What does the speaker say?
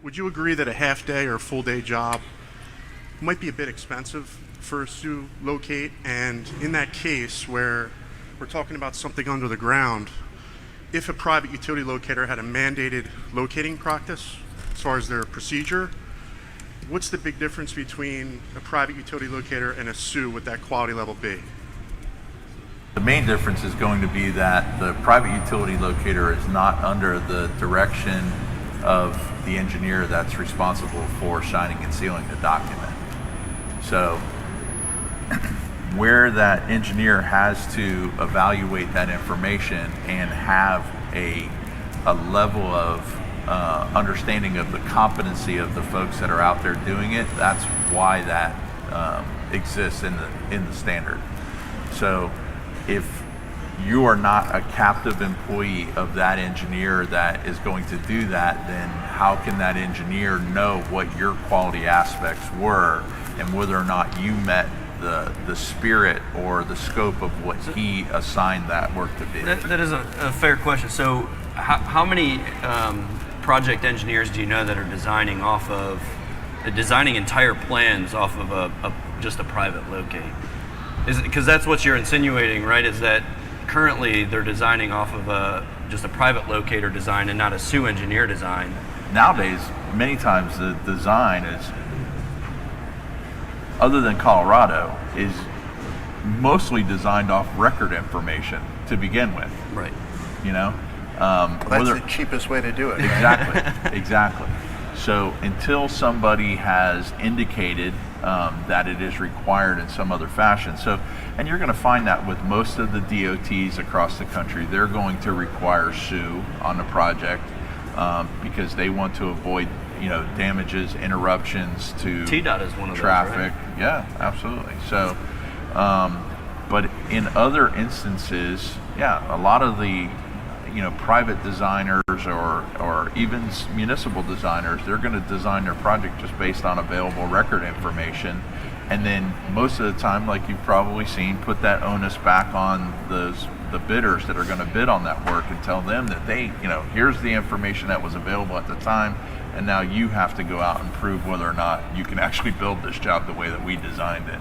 Would you agree that a half day or full day job might be a bit expensive for us to locate? And in that case where we're talking about something under the ground, if a private utility locator had a mandated locating practice as far as their procedure, what's the big difference between a private utility locator and a SUE with that quality level B? The main difference is going to be that the private utility locator is not under the direction of the engineer that's responsible for signing and sealing the document. So where that engineer has to evaluate that information and have a level of understanding of the competency of the folks that are out there doing it, that's why that exists in the standard. So if you are not a captive employee of that engineer that is going to do that, then how can that engineer know what your quality aspects were and whether or not you met the spirit or the scope of what he assigned that work to be? That is a fair question. So how many project engineers do you know that are designing entire plans off of just a private locate? Because that's what you're insinuating, right? Is that currently they're designing off of just a private locator design and not a SUE engineer design. Nowadays, many times the design is, other than Colorado, is mostly designed off record information to begin with. Right. You know? That's the cheapest way to do it. Exactly, right? exactly. So until somebody has indicated that it is required in some other fashion. So, and you're going to find that with most of the DOTs across the country, they're going to require SUE on the project because they want to avoid, damages, interruptions to TDOT is one of traffic. Those, right? Yeah, absolutely. So, but in other instances, yeah, a lot of the private designers or even municipal designers, they're going to design their project just based on available record information, and then most of the time, like you've probably seen, put that onus back on the bidders that are going to bid on that work and tell them that here's the information that was available at the time, and now you have to go out and prove whether or not you can actually build this job the way that we designed it.